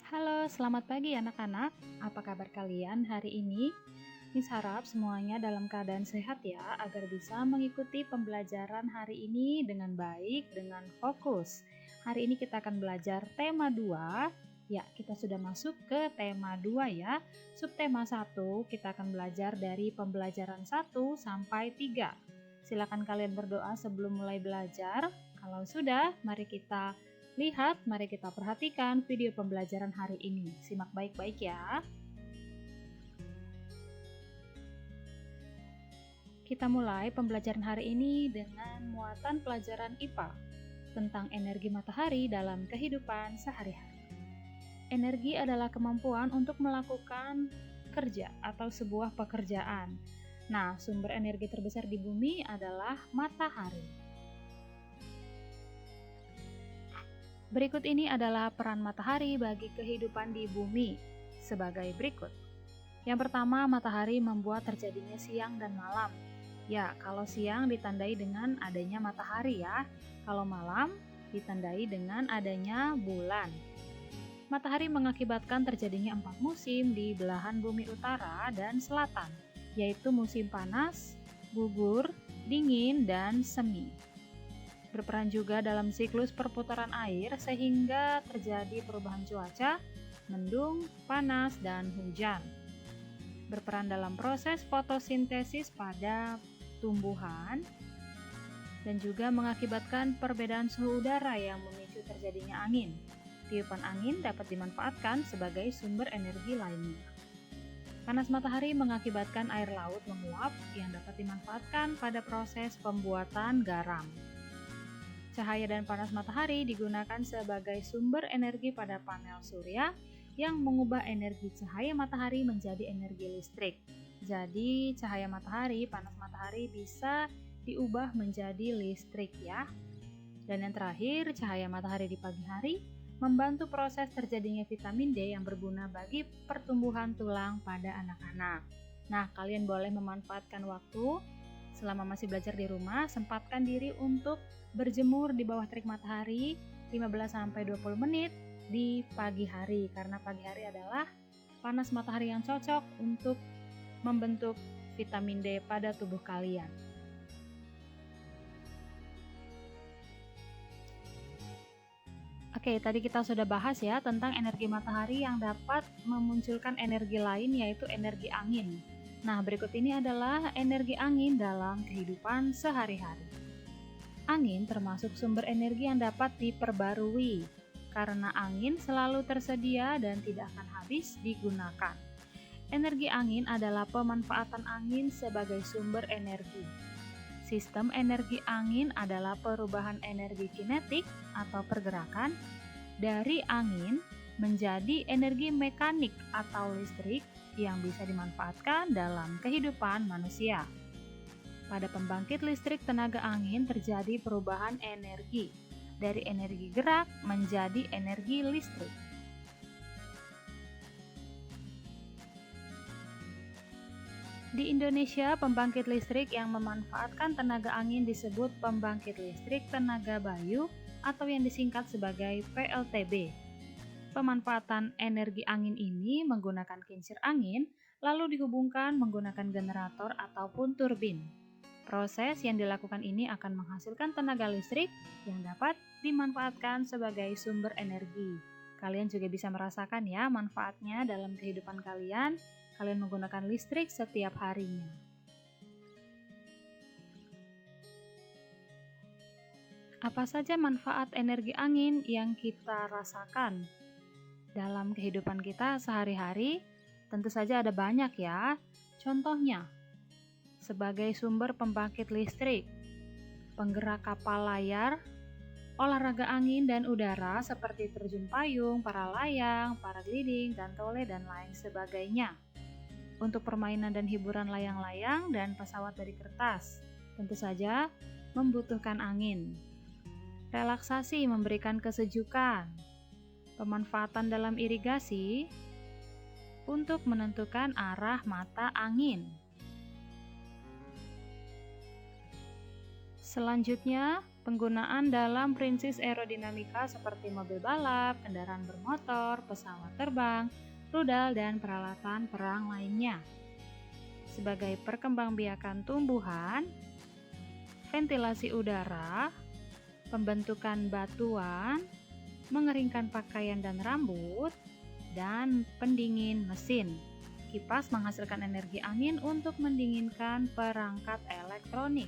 Halo, selamat pagi anak-anak. Apa kabar kalian hari ini? Miss harap semuanya dalam keadaan sehat ya, agar bisa mengikuti pembelajaran hari ini dengan baik, dengan fokus. Hari ini kita akan belajar tema 2. Ya, kita sudah masuk ke tema 2 ya. Subtema 1, kita akan belajar dari pembelajaran 1 sampai 3. Silakan kalian berdoa sebelum mulai belajar. Kalau sudah, mari kita lihat, mari kita perhatikan video pembelajaran hari ini. Simak baik-baik ya. Kita mulai pembelajaran hari ini dengan muatan pelajaran IPA tentang energi matahari dalam kehidupan sehari-hari. Energi adalah kemampuan untuk melakukan kerja atau sebuah pekerjaan. Nah, sumber energi terbesar di bumi adalah matahari. Berikut ini adalah peran matahari bagi kehidupan di bumi sebagai berikut. Yang pertama, matahari membuat terjadinya siang dan malam. Ya, kalau siang ditandai dengan adanya matahari ya. Kalau malam ditandai dengan adanya bulan. Matahari mengakibatkan terjadinya 4 musim di belahan bumi utara dan selatan, yaitu musim panas, gugur, dingin, dan semi. Berperan juga dalam siklus perputaran air sehingga terjadi perubahan cuaca, mendung, panas, dan hujan. Berperan dalam proses fotosintesis pada tumbuhan dan juga mengakibatkan perbedaan suhu udara yang memicu terjadinya angin. Tiupan angin dapat dimanfaatkan sebagai sumber energi lainnya. Panas matahari mengakibatkan air laut menguap yang dapat dimanfaatkan pada proses pembuatan garam. Cahaya dan panas matahari digunakan sebagai sumber energi pada panel surya yang mengubah energi cahaya matahari menjadi energi listrik. Jadi, cahaya matahari, panas matahari bisa diubah menjadi listrik ya. Dan yang terakhir, cahaya matahari di pagi hari membantu proses terjadinya vitamin D yang berguna bagi pertumbuhan tulang pada anak-anak. Nah, kalian boleh memanfaatkan waktu selama masih belajar di rumah, sempatkan diri untuk berjemur di bawah terik matahari 15-20 menit di pagi hari, karena pagi hari adalah panas matahari yang cocok untuk membentuk vitamin D pada tubuh kalian. Oke, tadi kita sudah bahas ya tentang energi matahari yang dapat memunculkan energi lain, yaitu energi angin. Nah, berikut ini adalah energi angin dalam kehidupan sehari-hari. Angin termasuk sumber energi yang dapat diperbarui, karena angin selalu tersedia dan tidak akan habis digunakan. Energi angin adalah pemanfaatan angin sebagai sumber energi. Sistem energi angin adalah perubahan energi kinetik atau pergerakan dari angin menjadi energi mekanik atau listrik yang bisa dimanfaatkan dalam kehidupan manusia. Pada pembangkit listrik tenaga angin terjadi perubahan energi dari energi gerak menjadi energi listrik. Di Indonesia, pembangkit listrik yang memanfaatkan tenaga angin disebut pembangkit listrik tenaga bayu atau yang disingkat sebagai PLTB. Pemanfaatan energi angin ini menggunakan kincir angin, lalu dihubungkan menggunakan generator ataupun turbin. Proses yang dilakukan ini akan menghasilkan tenaga listrik yang dapat dimanfaatkan sebagai sumber energi. Kalian juga bisa merasakan ya manfaatnya dalam kehidupan kalian. Kalian menggunakan listrik setiap harinya. Apa saja manfaat energi angin yang kita rasakan dalam kehidupan kita sehari-hari? Tentu saja ada banyak ya. Contohnya, sebagai sumber pembangkit listrik, penggerak kapal layar, olahraga angin dan udara seperti terjun payung, para layang, paragliding, gantole, dan lain sebagainya. Untuk permainan dan hiburan layang-layang dan pesawat dari kertas, tentu saja membutuhkan angin. Relaksasi memberikan kesejukan. Pemanfaatan dalam irigasi untuk menentukan arah mata angin. Selanjutnya, Penggunaan dalam prinsip aerodinamika seperti mobil balap, kendaraan bermotor, pesawat terbang, rudal, dan peralatan perang lainnya. Sebagai perkembangbiakan tumbuhan, ventilasi udara, pembentukan batuan, mengeringkan pakaian dan rambut, dan pendingin mesin. Kipas menghasilkan energi angin untuk mendinginkan perangkat elektronik.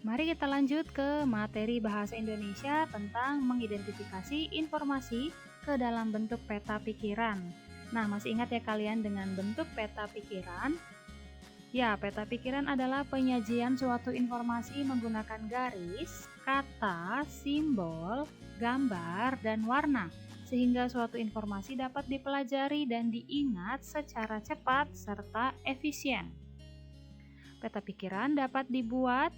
Mari kita lanjut ke materi bahasa Indonesia tentang mengidentifikasi informasi ke dalam bentuk peta pikiran. Nah, masih ingat ya kalian dengan bentuk peta pikiran? Ya, peta pikiran adalah penyajian suatu informasi menggunakan garis, kata, simbol, gambar, dan warna, sehingga suatu informasi dapat dipelajari dan diingat secara cepat serta efisien. Peta pikiran dapat dibuat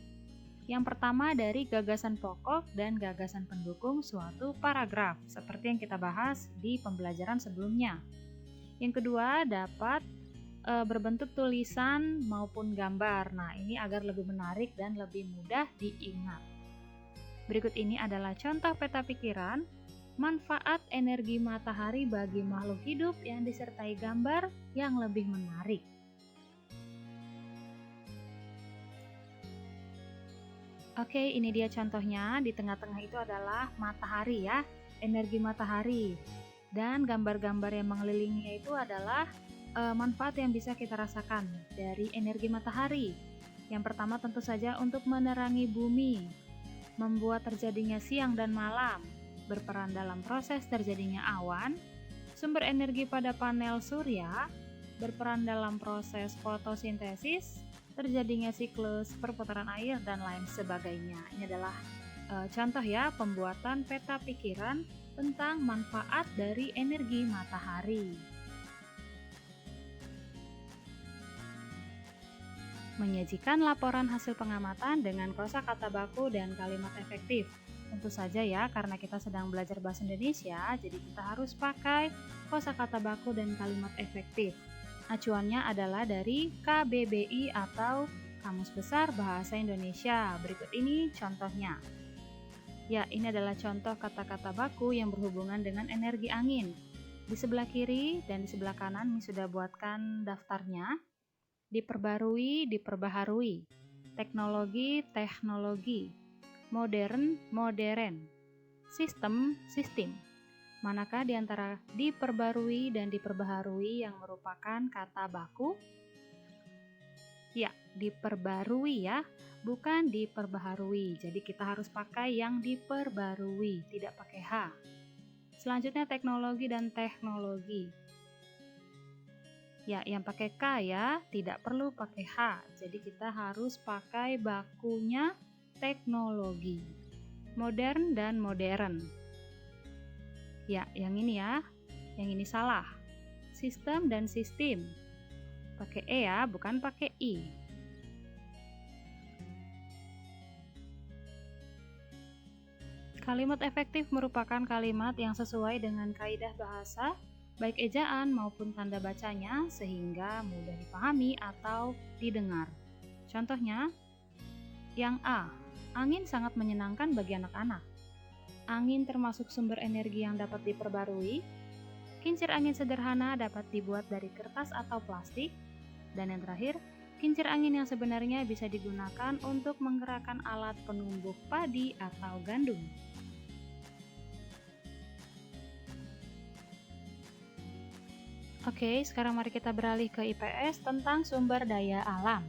yang pertama dari gagasan pokok dan gagasan pendukung suatu paragraf, seperti yang kita bahas di pembelajaran sebelumnya. Yang kedua, dapat berbentuk tulisan maupun gambar. Nah, ini agar lebih menarik dan lebih mudah diingat. Berikut ini adalah contoh peta pikiran, manfaat energi matahari bagi makhluk hidup yang disertai gambar yang lebih menarik. Oke, ini dia contohnya. Di tengah-tengah itu adalah matahari ya, energi matahari. Dan gambar-gambar yang mengelilinginya itu adalah manfaat yang bisa kita rasakan dari energi matahari. Yang pertama tentu saja untuk menerangi bumi, membuat terjadinya siang dan malam, berperan dalam proses terjadinya awan, sumber energi pada panel surya, berperan dalam proses fotosintesis, terjadinya siklus perputaran air, dan lain sebagainya. Ini adalah contoh ya pembuatan peta pikiran tentang manfaat dari energi matahari. Menyajikan laporan hasil pengamatan dengan kosakata baku dan kalimat efektif. Tentu saja ya, karena kita sedang belajar bahasa Indonesia, jadi kita harus pakai kosakata baku dan kalimat efektif. Acuannya adalah dari KBBI atau Kamus Besar Bahasa Indonesia. Berikut ini contohnya. Ya, ini adalah contoh kata-kata baku yang berhubungan dengan energi angin. Di sebelah kiri dan di sebelah kanan ini sudah buatkan daftarnya. Diperbarui, diperbaharui. Teknologi, teknologi. Modern, modern. Sistem, sistem. Manakah di antara diperbarui dan diperbaharui yang merupakan kata baku? Ya, diperbarui ya, bukan diperbaharui. Jadi kita harus pakai yang diperbarui, tidak pakai H. Selanjutnya teknologi dan teknologi. Ya, yang pakai K ya, tidak perlu pakai H. Jadi kita harus pakai bakunya teknologi. Modern dan modern. Ya, yang ini ya. Yang ini salah. Sistem dan sistem. Pakai E ya, bukan pakai I. Kalimat efektif merupakan kalimat yang sesuai dengan kaidah bahasa, baik ejaan maupun tanda bacanya, sehingga mudah dipahami atau didengar. Contohnya, yang A, angin sangat menyenangkan bagi anak-anak. Angin termasuk sumber energi yang dapat diperbarui. Kincir angin sederhana dapat dibuat dari kertas atau plastik. Dan yang terakhir, kincir angin yang sebenarnya bisa digunakan untuk menggerakkan alat penumbuk padi atau gandum. Oke, sekarang mari kita beralih ke IPS tentang sumber daya alam.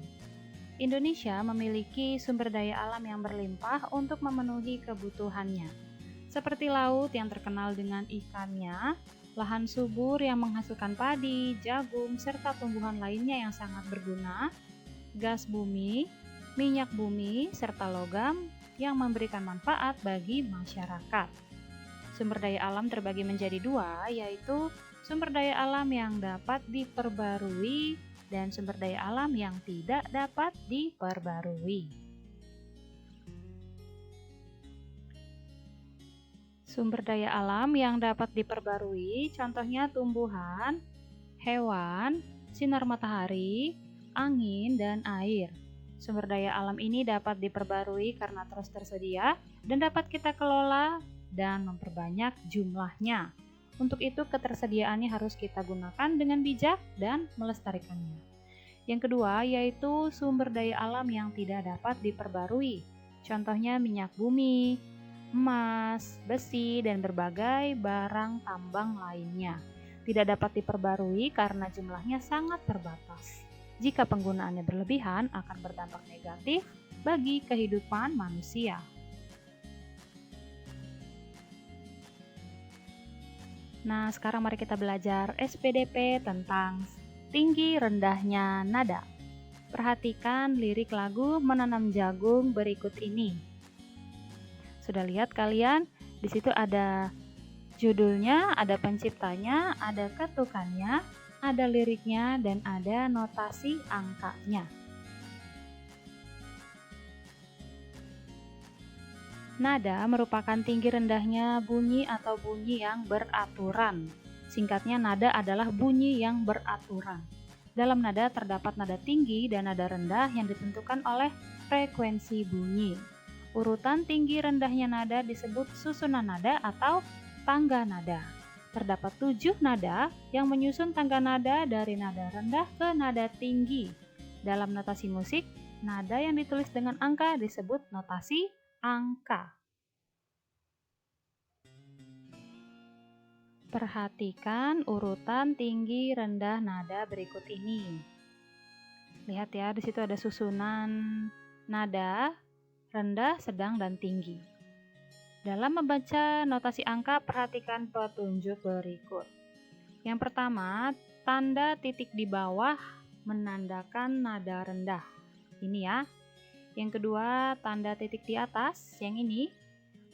Indonesia memiliki sumber daya alam yang berlimpah untuk memenuhi kebutuhannya. Seperti laut yang terkenal dengan ikannya, lahan subur yang menghasilkan padi, jagung, serta tumbuhan lainnya yang sangat berguna, gas bumi, minyak bumi, serta logam yang memberikan manfaat bagi masyarakat. Sumber daya alam terbagi menjadi dua, yaitu sumber daya alam yang dapat diperbarui dan sumber daya alam yang tidak dapat diperbarui. Sumber daya alam yang dapat diperbarui, contohnya tumbuhan, hewan, sinar matahari, angin, dan air. Sumber daya alam ini dapat diperbarui karena terus tersedia dan dapat kita kelola dan memperbanyak jumlahnya. Untuk itu ketersediaannya harus kita gunakan dengan bijak dan melestarikannya. Yang kedua yaitu sumber daya alam yang tidak dapat diperbarui. Contohnya minyak bumi, emas, besi, dan berbagai barang tambang lainnya. Tidak dapat diperbarui karena jumlahnya sangat terbatas. Jika penggunaannya berlebihan akan berdampak negatif bagi kehidupan manusia. Nah, sekarang mari kita belajar SPDP tentang tinggi rendahnya nada. Perhatikan lirik lagu Menanam Jagung berikut ini. Sudah lihat kalian? Di situ ada judulnya, ada penciptanya, ada ketukannya, ada liriknya, dan ada notasi angkanya. Nada merupakan tinggi rendahnya bunyi atau bunyi yang beraturan. Singkatnya, nada adalah bunyi yang beraturan. Dalam nada terdapat nada tinggi dan nada rendah yang ditentukan oleh frekuensi bunyi. Urutan tinggi rendahnya nada disebut susunan nada atau tangga nada. Terdapat 7 nada yang menyusun tangga nada dari nada rendah ke nada tinggi. Dalam notasi musik, nada yang ditulis dengan angka disebut notasi angka. Perhatikan urutan tinggi rendah nada berikut ini. Lihat ya, di situ ada susunan nada rendah, sedang, dan tinggi. Dalam membaca notasi angka, perhatikan petunjuk berikut. Yang pertama, tanda titik di bawah menandakan nada rendah. Ini ya. Yang kedua, tanda titik di atas, yang ini,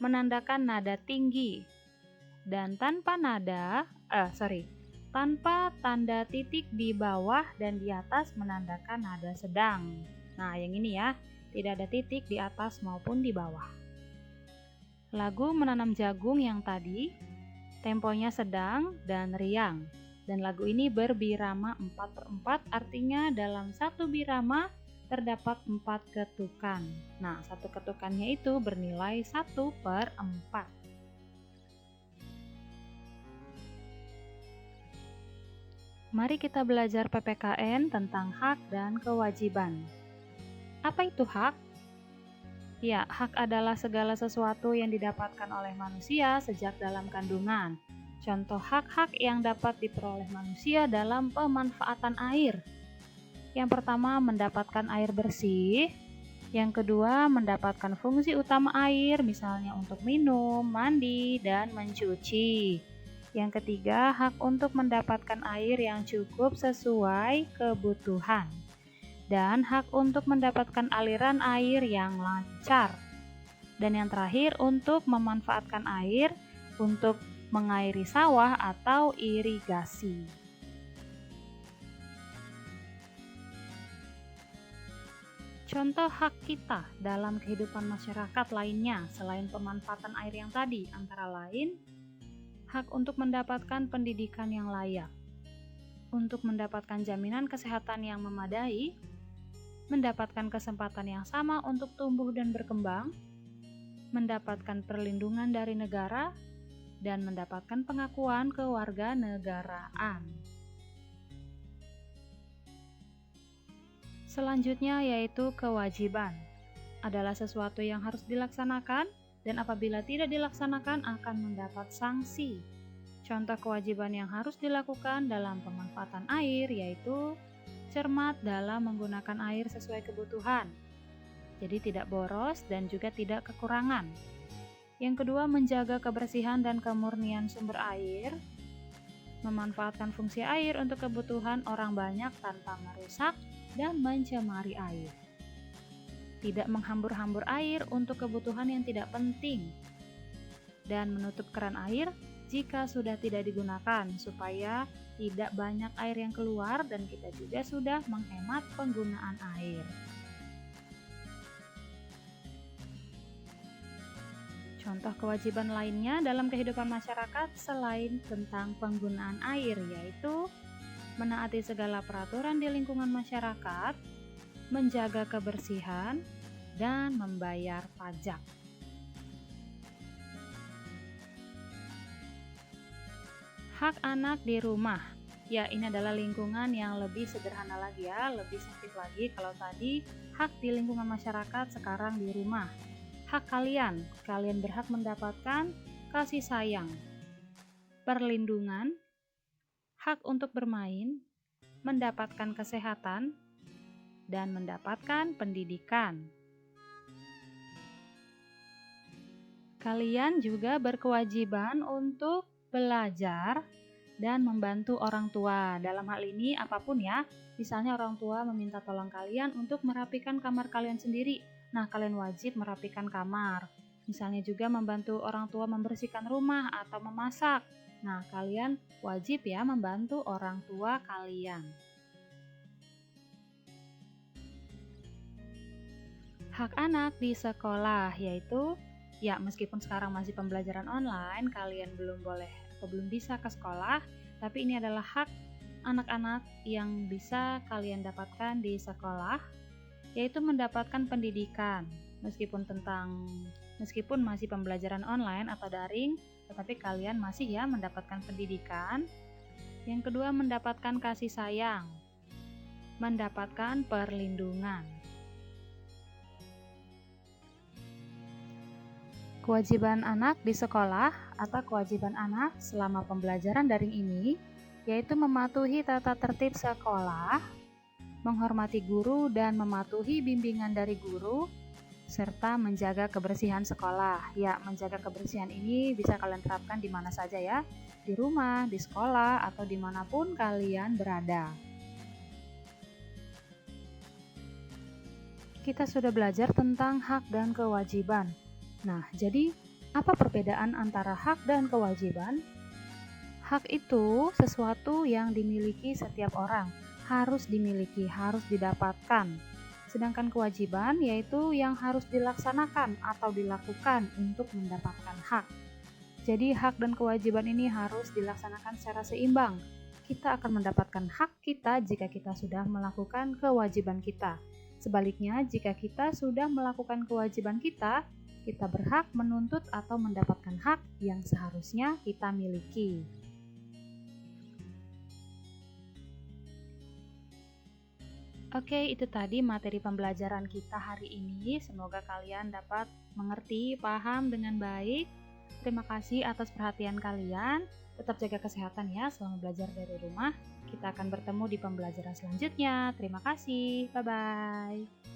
menandakan nada tinggi. Dan tanpa tanda titik di bawah dan di atas menandakan nada sedang. Nah, yang ini ya, tidak ada titik di atas maupun di bawah. Lagu Menanam Jagung yang tadi, temponya sedang dan riang. Dan lagu ini berbirama 4/4, artinya dalam satu birama terdapat 4 ketukan. Nah, satu ketukannya itu bernilai 1/4. Mari kita belajar PPKN tentang hak dan kewajiban. Apa itu hak? Ya, hak adalah segala sesuatu yang didapatkan oleh manusia sejak dalam kandungan. Contoh hak-hak yang dapat diperoleh manusia dalam pemanfaatan air. Yang pertama, mendapatkan air bersih. Yang kedua, mendapatkan fungsi utama air, misalnya untuk minum, mandi, dan mencuci. Yang ketiga, hak untuk mendapatkan air yang cukup sesuai kebutuhan. Dan hak untuk mendapatkan aliran air yang lancar. Dan yang terakhir, untuk memanfaatkan air untuk mengairi sawah atau irigasi. Contoh hak kita dalam kehidupan masyarakat lainnya selain pemanfaatan air yang tadi, antara lain hak untuk mendapatkan pendidikan yang layak, untuk mendapatkan jaminan kesehatan yang memadai, mendapatkan kesempatan yang sama untuk tumbuh dan berkembang, mendapatkan perlindungan dari negara, dan mendapatkan pengakuan kewarganegaraan. Selanjutnya yaitu kewajiban. Adalah sesuatu yang harus dilaksanakan dan apabila tidak dilaksanakan akan mendapat sanksi. Contoh kewajiban yang harus dilakukan dalam pemanfaatan air yaitu cermat dalam menggunakan air sesuai kebutuhan, jadi tidak boros dan juga tidak kekurangan. Yang kedua, menjaga kebersihan dan kemurnian sumber air, memanfaatkan fungsi air untuk kebutuhan orang banyak tanpa merusak dan mencemari air. Tidak menghambur-hambur air untuk kebutuhan yang tidak penting, dan menutup keran air jika sudah tidak digunakan supaya tidak banyak air yang keluar dan kita juga sudah menghemat penggunaan air. Contoh kewajiban lainnya dalam kehidupan masyarakat selain tentang penggunaan air yaitu menaati segala peraturan di lingkungan masyarakat, menjaga kebersihan, dan membayar pajak. Hak anak di rumah. Ya, ini adalah lingkungan yang lebih sederhana lagi ya, lebih sempit lagi. Kalau tadi hak di lingkungan masyarakat, sekarang di rumah. Hak kalian berhak mendapatkan kasih sayang, perlindungan, hak untuk bermain, mendapatkan kesehatan, dan mendapatkan pendidikan. Kalian juga berkewajiban untuk belajar dan membantu orang tua. Dalam hal ini apapun ya, misalnya orang tua meminta tolong kalian untuk merapikan kamar kalian sendiri. Nah, kalian wajib merapikan kamar. Misalnya juga membantu orang tua membersihkan rumah atau memasak. Nah, kalian wajib ya membantu orang tua kalian. Hak anak di sekolah yaitu ya, meskipun sekarang masih pembelajaran online, kalian belum boleh atau belum bisa ke sekolah, tapi ini adalah hak anak-anak yang bisa kalian dapatkan di sekolah, yaitu mendapatkan pendidikan. Meskipun masih pembelajaran online atau daring, tetapi kalian masih ya mendapatkan pendidikan. Yang kedua, mendapatkan kasih sayang, mendapatkan perlindungan. Kewajiban anak di sekolah atau kewajiban anak selama pembelajaran daring ini yaitu mematuhi tata tertib sekolah, menghormati guru dan mematuhi bimbingan dari guru, serta menjaga kebersihan sekolah. Ya, menjaga kebersihan ini bisa kalian terapkan di mana saja ya, di rumah, di sekolah, atau dimanapun kalian berada. Kita sudah belajar tentang hak dan kewajiban. Nah, jadi apa perbedaan antara hak dan kewajiban? Hak itu sesuatu yang dimiliki setiap orang, harus dimiliki, harus didapatkan. Sedangkan kewajiban yaitu yang harus dilaksanakan atau dilakukan untuk mendapatkan hak. Jadi hak dan kewajiban ini harus dilaksanakan secara seimbang. Kita akan mendapatkan hak kita jika kita sudah melakukan kewajiban kita. Sebaliknya, jika kita sudah melakukan kewajiban kita berhak menuntut atau mendapatkan hak yang seharusnya kita miliki. Oke, itu tadi materi pembelajaran kita hari ini. Semoga kalian dapat mengerti, paham dengan baik. Terima kasih atas perhatian kalian. Tetap jaga kesehatan ya selama belajar dari rumah. Kita akan bertemu di pembelajaran selanjutnya. Terima kasih. Bye-bye.